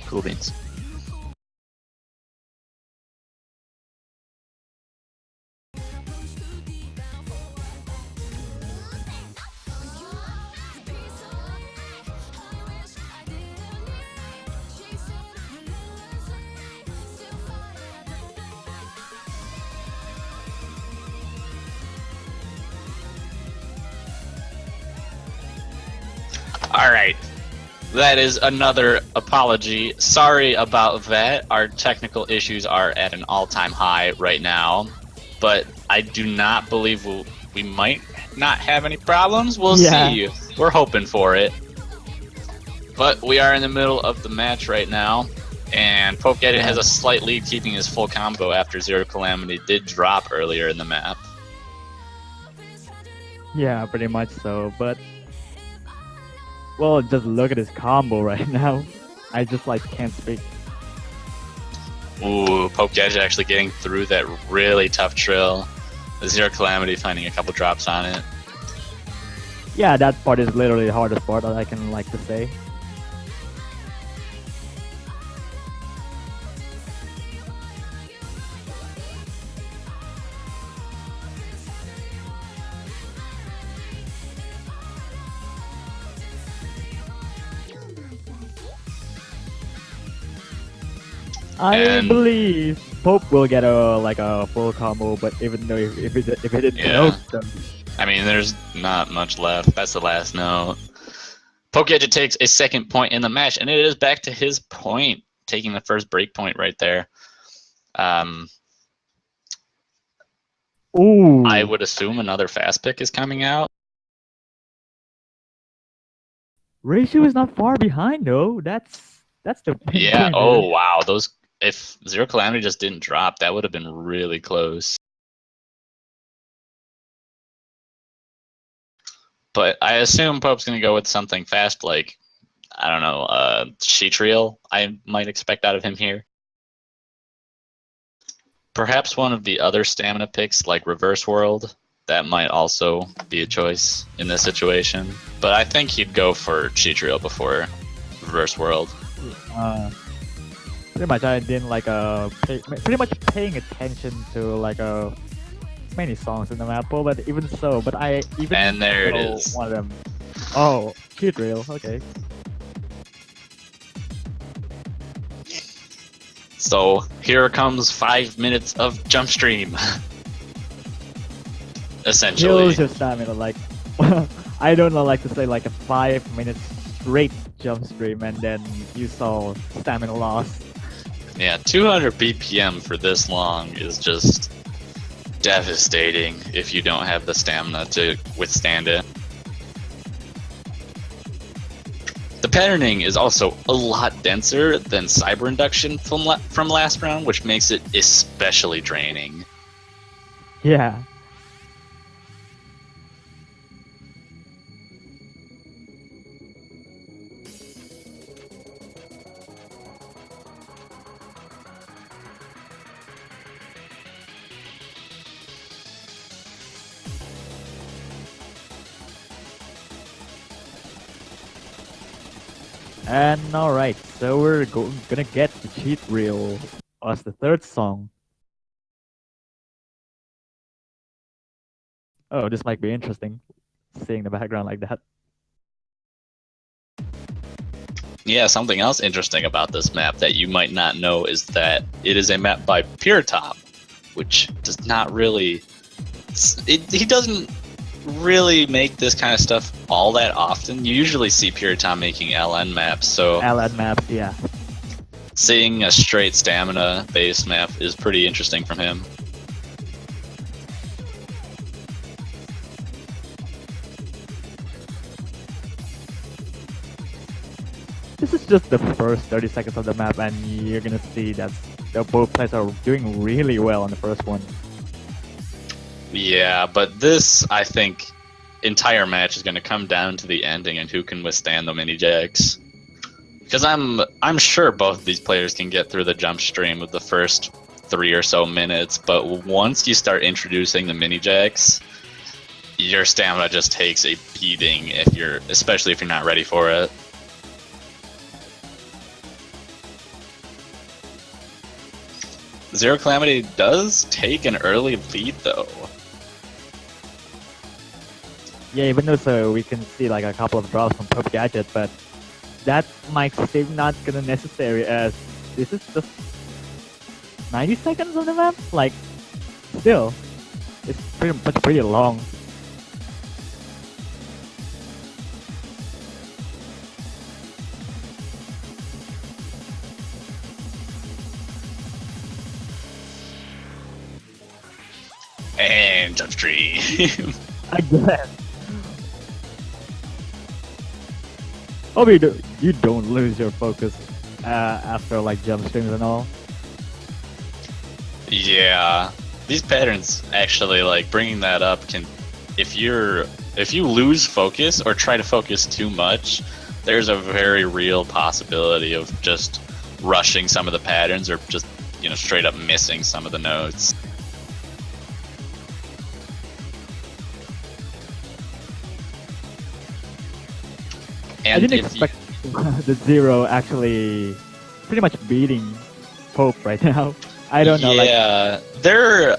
Cool beans. Alright, that is another apology. Sorry about that. Our technical issues are at an all-time high right now, but I do not believe we might not have any problems. We'll see. We're hoping for it. But we are in the middle of the match right now, and Pope Gadget has a slight lead, keeping his full combo after ZeroCalamity did drop earlier in the map. Yeah, pretty much so, but well, just look at his combo right now. I just like can't speak. Ooh, Pope Gadget actually getting through that really tough trill. The ZeroCalamity finding a couple drops on it. Yeah, that part is literally the hardest part that I can like to say. I believe Pope will get a full combo, but even though if it didn't note them. I mean, there's not much left. That's the last note. Pope Gadget takes a second point in the match, and it is back to his point, taking the first break point right there. Ooh. I would assume another fast pick is coming out. Ratio is not far behind though. That's the big Yeah. thing, Oh really. wow. If ZeroCalamity just didn't drop, that would have been really close. But I assume Pope's gonna go with something fast, like I don't know, sheet reel. I might expect out of him here. Perhaps one of the other stamina picks, like Reverse World. That might also be a choice in this situation. But I think he'd go for cheat reel before Reverse World. Pretty much, I didn't pretty much paying attention to many songs in the map, but even so, And there it is. One of them. Oh, cheat reel. Okay. So here comes 5 minutes of jump stream. Essentially. Kills your stamina, I don't know, like to say like a 5 minutes straight jump stream, and then you saw stamina loss. Yeah, 200 BPM for this long is just devastating if you don't have the stamina to withstand it. The patterning is also a lot denser than Cyber Induction from last round, which makes it especially draining. Yeah. And alright, so we're gonna get the cheat reel as the third song. Oh, this might be interesting, seeing the background like that. Yeah, something else interesting about this map that you might not know is that it is a map by Pure Top, which does not really... he doesn't really make this kind of stuff all that often. You usually see Pure Top making LN maps, so... LN maps, yeah. Seeing a straight stamina-based map is pretty interesting from him. This is just the first 30 seconds of the map, and you're gonna see that both players are doing really well on the first one. Yeah, but this, I think, entire match is going to come down to the ending and who can withstand the mini jacks. Because I'm sure both of these players can get through the jump stream of the first 3 or so minutes, but once you start introducing the mini jacks, your stamina just takes a beating especially if you're not ready for it. ZeroCalamity does take an early lead though. Yeah, even though so we can see like a couple of drops from Pope Gadget, but that might seem not gonna necessary as this is just 90 seconds on the map. Like, still, it's pretty long. And jump stream. Again. Hope you don't lose your focus after like jump streams and all. Yeah, these patterns actually, like, bringing that up can, if you lose focus or try to focus too much, there's a very real possibility of just rushing some of the patterns or just, you know, straight up missing some of the notes. I didn't expect the Zero actually pretty much beating Pope right now. I don't know. Yeah, they're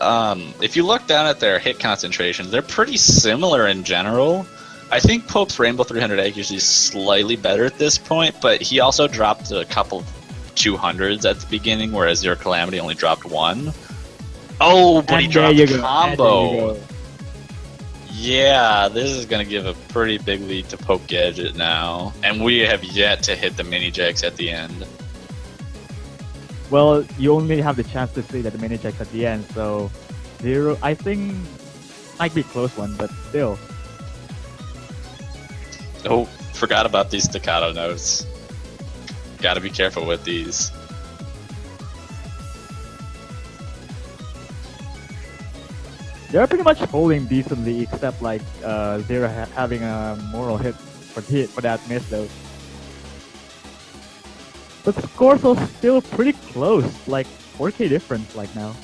if you look down at their hit concentrations, they're pretty similar in general. I think Pope's Rainbow 300 accuracy is slightly better at this point, but he also dropped a couple 200s at the beginning, whereas ZeroCalamity only dropped one. Oh, but he dropped a combo. Yeah, this is going to give a pretty big lead to Pope Gadget now. And we have yet to hit the mini jacks at the end. Well, you only have the chance to see that the mini jacks at the end, so Zero, I think, might be a close one, but still. Oh, forgot about these staccato notes. Gotta be careful with these. They're pretty much holding decently, except like Zero having a moral hit for that miss though. But the scores are still pretty close, like 4K difference like now.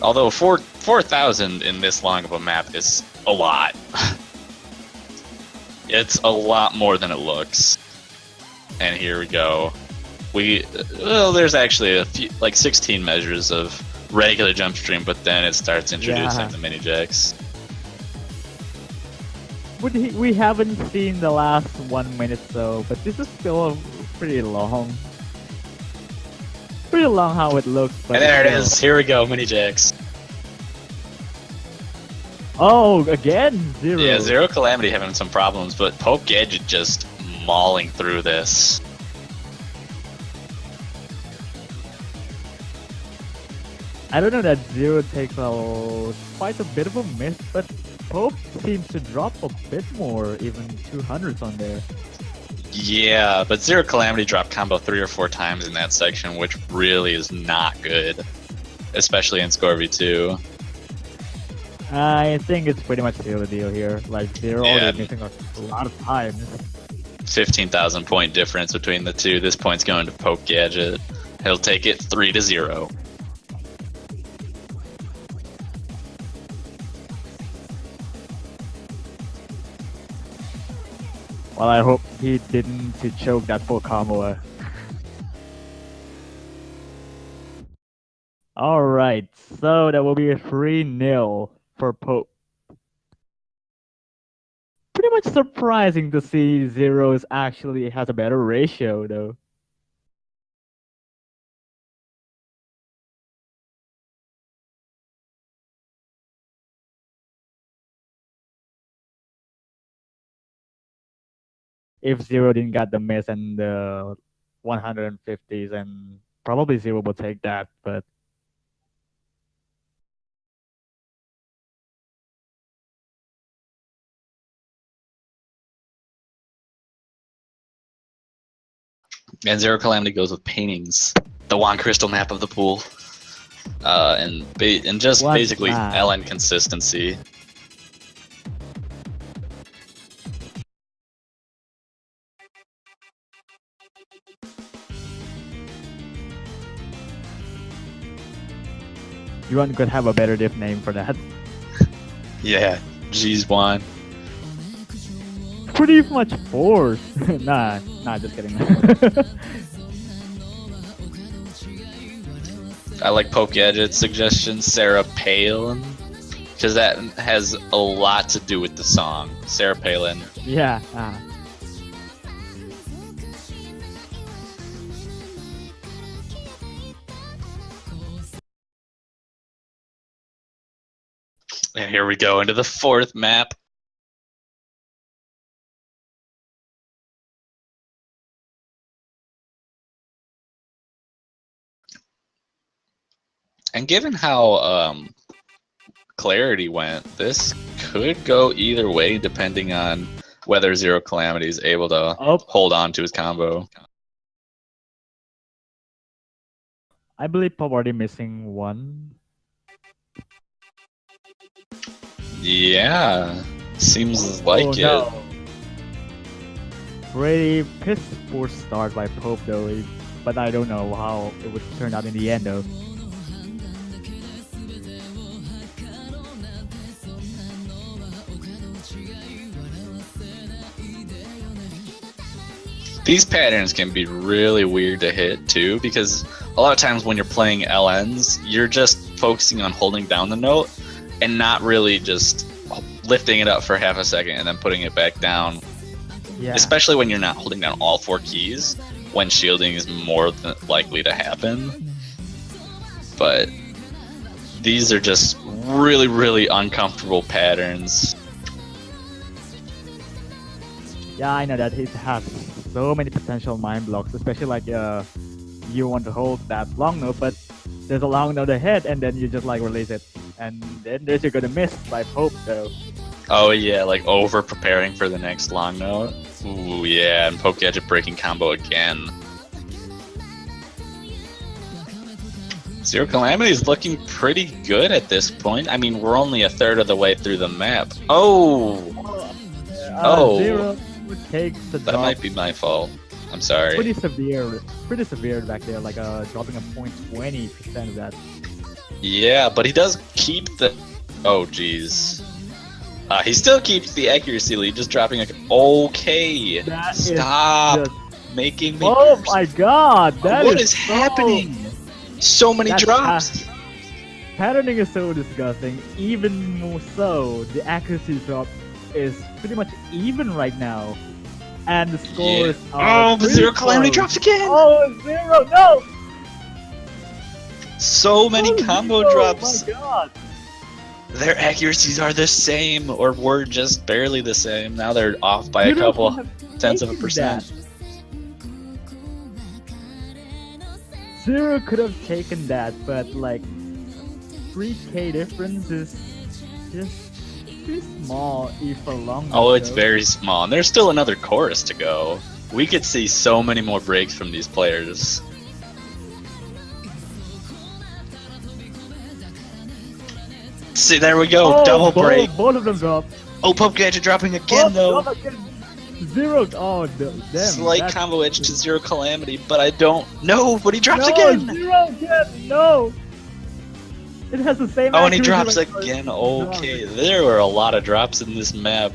Although 4,000 in this long of a map is a lot. It's a lot more than it looks. And here we go. Well, there's actually a few, like 16 measures of regular jump stream, but then it starts introducing the mini jacks. We haven't seen the last 1 minute though, but this is still pretty long. Pretty long how it looks. But and there it is. Here we go, mini jacks. Oh, again, Zero. Yeah, ZeroCalamity having some problems, but Pope Gadget just mauling through this. I don't know that Zero takes quite a bit of a miss, but Pope seems to drop a bit more, even 200s on there. Yeah, but ZeroCalamity dropped combo 3 or 4 times in that section, which really is not good, especially in Score V2. I think it's pretty much still the deal here. Like, Zero already missing a lot of times. 15,000 point difference between the two. This point's going to Pope Gadget. He'll take it 3-0. Well, I hope he didn't to choke that full combo. Alright, so that will be a 3-0 for Pope. Pretty much surprising to see Zero's actually has a better ratio though. If Zero didn't get the miss and the 150s, and probably Zero will take that, but And ZeroCalamity goes with paintings, the Juan Crystal map of the pool, and just basically LN consistency. Yuan could have a better diff name for that. Yeah, G's Juan. Pretty much forced. Nah, just kidding. I like Pope Gadget's suggestion, Sarah Palin, because that has a lot to do with the song. Sarah Palin. Yeah. And here we go into the fourth map. And given how Clarity went, this could go either way depending on whether ZeroCalamity is able to hold on to his combo. I believe Pope already missing one. Yeah, seems like it. No. Pretty piss poor start by Pope though, but I don't know how it would turn out in the end though. These patterns can be really weird to hit too, because a lot of times when you're playing LNs, you're just focusing on holding down the note and not really just lifting it up for half a second and then putting it back down. Yeah. Especially when you're not holding down all 4 keys, when shielding is more than likely to happen. But these are just really, really uncomfortable patterns. Yeah, I know that it has so many potential mind blocks, especially like you want to hold that long note, but there's a long note ahead, and then you just like release it, and then there's you're gonna miss by Pope though. Oh yeah, like over preparing for the next long note. Ooh yeah, and Pope Gadget breaking combo again. ZeroCalamity is looking pretty good at this point. I mean, we're only a third of the way through the map. Oh! Zero takes the That drop. might be my fault. I'm sorry. Pretty severe back there, like dropping a 0.20% of that. Yeah, but he does keep the... Oh, jeez. He still keeps the accuracy lead, just dropping a... Okay! That Stop is making me... Oh my god! What is happening? So many drops! Patterning is so disgusting. Even more so, the accuracy drop is pretty much even right now. And the scores are but ZeroCalamity drops again! Oh, Zero, no! So many combo drops! Oh my god! Their accuracies are the same, or were just barely the same. Now they're off by a couple tenths of a percent. Zero could have taken that, but like 3k difference is just too small if for long. Oh, it's very small, and there's still another chorus to go. We could see so many more breaks from these players. See, there we go, double break. Both of them drop. Oh, Pope Gadget dropping again though. Zero. Oh, damn. Slight combo edge to ZeroCalamity, but I don't know. But he drops no, again. Zero again. No. It has the same. Oh, and he drops like again. Okay, there were a lot of drops in this map.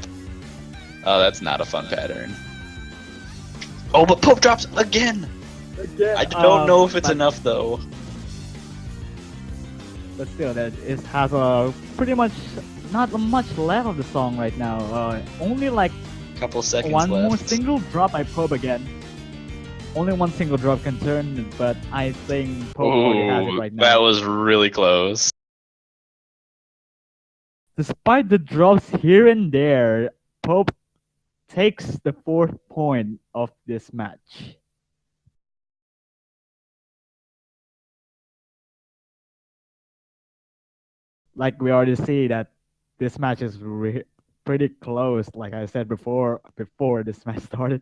Oh, that's not a fun pattern. Oh, but Pope drops again. I don't know if it's enough though. But still, that it has a pretty much not much left of the song right now. Only like couple seconds one left. more single drop by Pope again. Only one single drop can turn it, but I think Pope already has it right now. That was really close. Despite the drops here and there, Pope takes the 4th point of this match. Like we already see that this match is pretty close, like I said before this match started.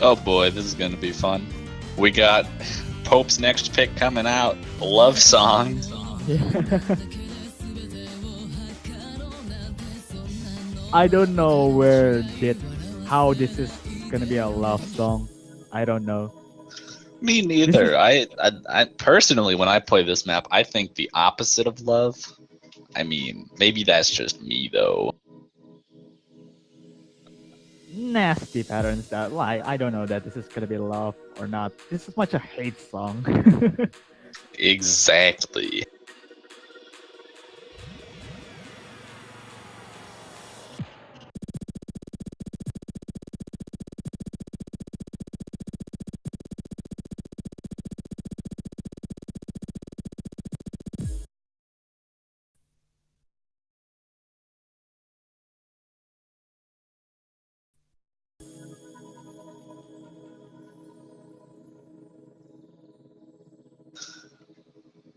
Oh boy, this is gonna be fun. We got Pope's next pick coming out, Love Song. I don't know how this is gonna be a love song. I don't know. Me This neither. is I personally, when I play this map, I think the opposite of love. I mean, maybe that's just me though. nasty patterns that like I don't know that this is gonna be love or not. This is much a hate song. Exactly.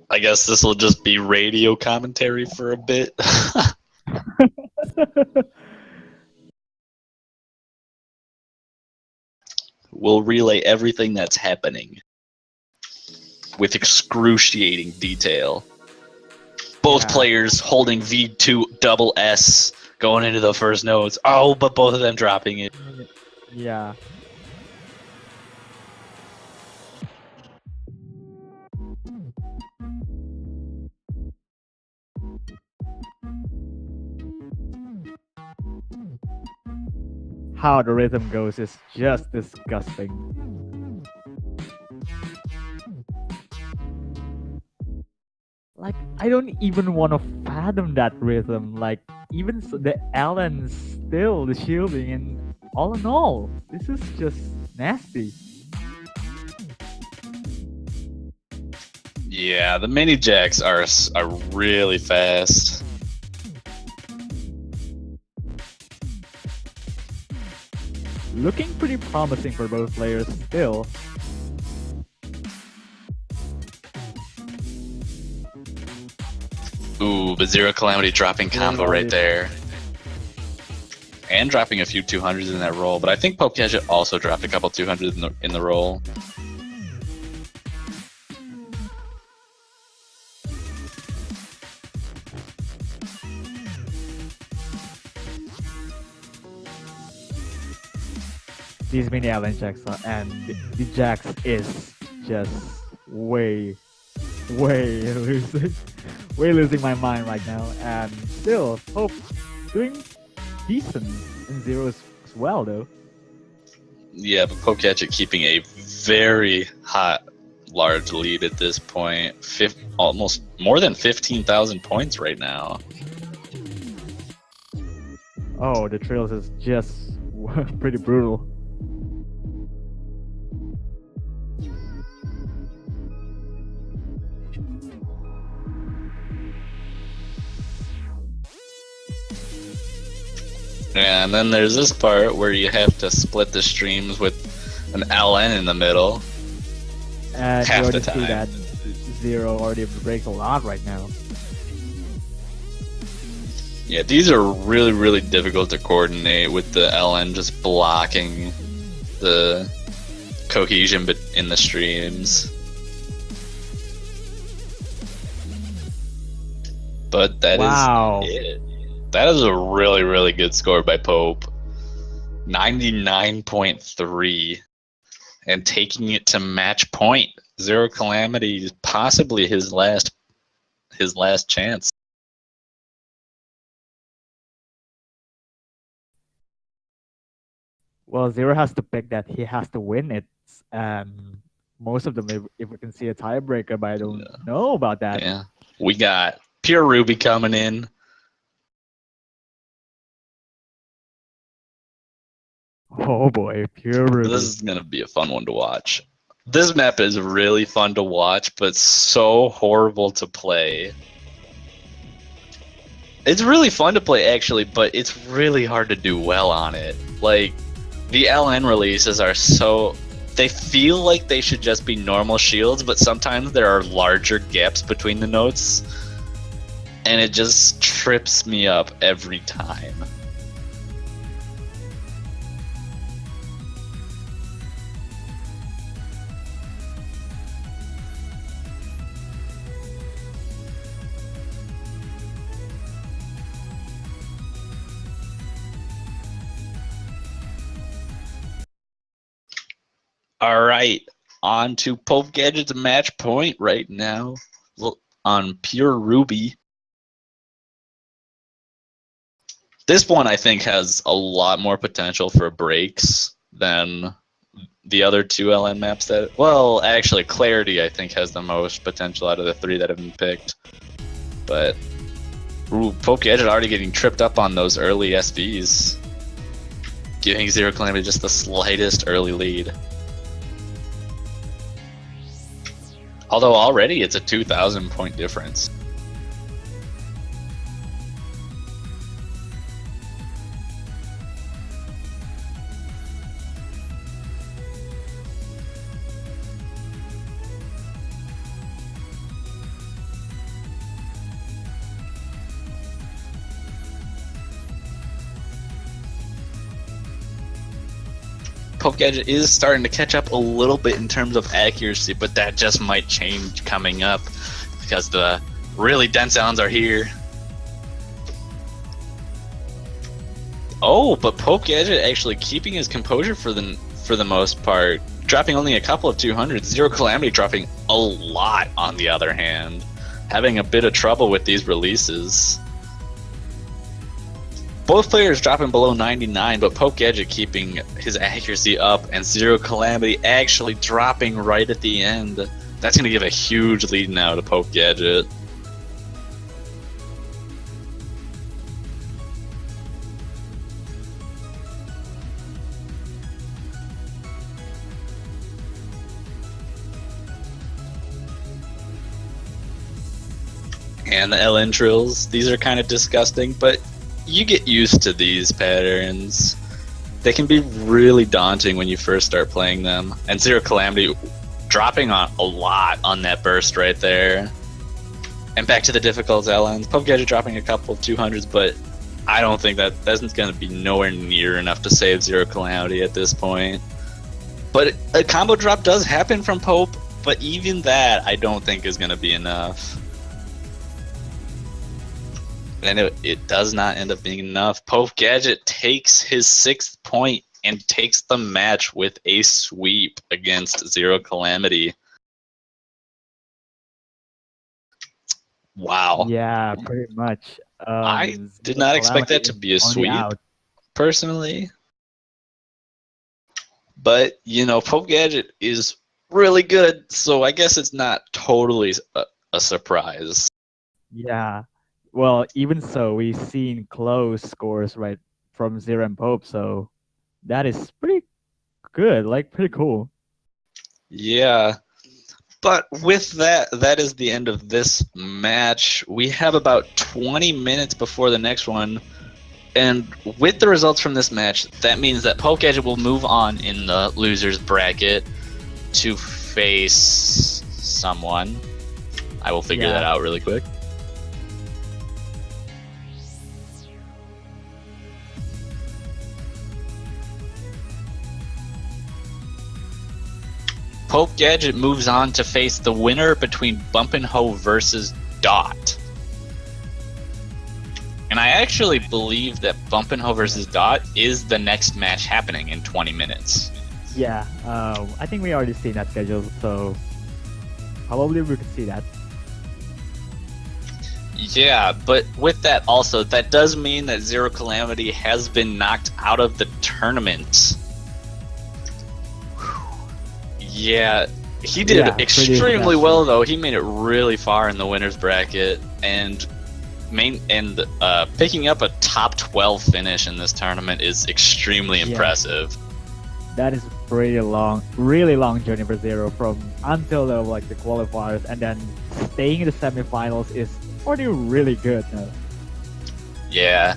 I guess this will just be radio commentary for a bit. We'll relay everything that's happening with excruciating detail. Both Yeah. players holding V2 double S going into the first notes. Oh, but both of them dropping it. Yeah. How the rhythm goes is just disgusting. Like I don't even want to fathom that rhythm. Like even the Allen still the shielding and all in all, this is just nasty. Yeah, the mini jacks are really fast. Looking pretty promising for both players still. Ooh, but ZeroCalamity dropping combo Zero right Calamity. there. And dropping a few 200s in that roll, but I think Pope Gadget also dropped a couple 200s in the roll. These mini Allen jacks and the jacks is just way losing my mind right now. And still, Pope doing decent in zeros as well though. Yeah, but Pope Gadget keeping a very hot, large lead at this point. Almost more than 15,000 points right now. Oh, the trails is just pretty brutal. And then there's this part where you have to split the streams with an LN in the middle. And Half you the already see time. that Zero already breaks a lot right now. Yeah, these are really, really difficult to coordinate with the LN just blocking the cohesion in the streams. But that Wow. is it. That is a really, really good score by Pope. 99.3. And taking it to match point. ZeroCalamity, possibly his last chance. Well, Zero has to pick that he has to win it. And most of them, if we can see a tiebreaker, but I don't know about that. Yeah. We got Pure Ruby coming in. Oh boy, Pure Ruby. This is going to be a fun one to watch. This map is really fun to watch, but so horrible to play. It's really fun to play, actually, but it's really hard to do well on it. Like, the LN releases are so... They feel like they should just be normal shields, but sometimes there are larger gaps between the notes. And it just trips me up every time. All right, on to Pope Gadget's match point right now on Pure Ruby. This one, I think, has a lot more potential for breaks than the other two LN maps that... Well, actually, Clarity, I think, has the most potential out of the three that have been picked. But Pope Gadget already getting tripped up on those early SVs, giving ZeroCalamity just the slightest early lead. Although already it's a 2,000 point difference. Pope Gadget is starting to catch up a little bit in terms of accuracy, but that just might change coming up because the really dense islands are here. Oh, but Pope Gadget actually keeping his composure for the most part, dropping only a couple of 200s. ZeroCalamity dropping a lot on the other hand, having a bit of trouble with these releases. Both players dropping below 99, but Pope Gadget keeping his accuracy up, and ZeroCalamity actually dropping right at the end. That's going to give a huge lead now to Pope Gadget. And the LN trills, these are kind of disgusting, but you get used to these patterns. They can be really daunting when you first start playing them. And ZeroCalamity dropping on a lot on that burst right there. And back to the difficult LNs. Pope Gadget dropping a couple of 200s, but I don't think that's going to be nowhere near enough to save ZeroCalamity at this point. But a combo drop does happen from Pope, but even that I don't think is going to be enough. And it does not end up being enough. Pope Gadget takes his 6th point and takes the match with a sweep against ZeroCalamity. Wow. Yeah, pretty much. I did not expect that to be a sweep, personally. But, you know, Pope Gadget is really good, so I guess it's not totally a surprise. Yeah. Well, even so, we've seen close scores right from Zero and Pope, so that is pretty good, like pretty cool. Yeah, but with that, that is the end of this match. We have about 20 minutes before the next one, and with the results from this match, that means that Pope Gadget will move on in the losers bracket to face someone. I will figure that out really quick. Pope Gadget moves on to face the winner between Bumpinho versus Dot. And I actually believe that Bumpinho versus Dot is the next match happening in 20 minutes. Yeah, I think we already seen that schedule, so probably we could see that. Yeah, but with that also, that does mean that ZeroCalamity has been knocked out of the tournament. Yeah, he did extremely well though. He made it really far in the winners bracket, and picking up a top 12 finish in this tournament is extremely impressive. That is pretty long, really long journey for Zero from until the qualifiers, and then staying in the semifinals is pretty really good. Yeah,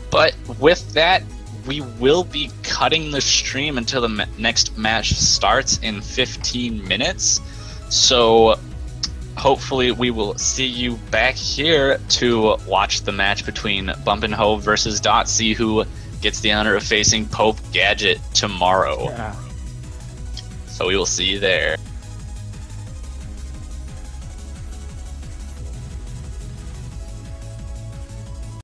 but with that, we will be cutting the stream until the next match starts in 15 minutes. So hopefully we will see you back here to watch the match between Bumpinho versus Dot, see who gets the honor of facing Pope Gadget tomorrow. Yeah. So we will see you there.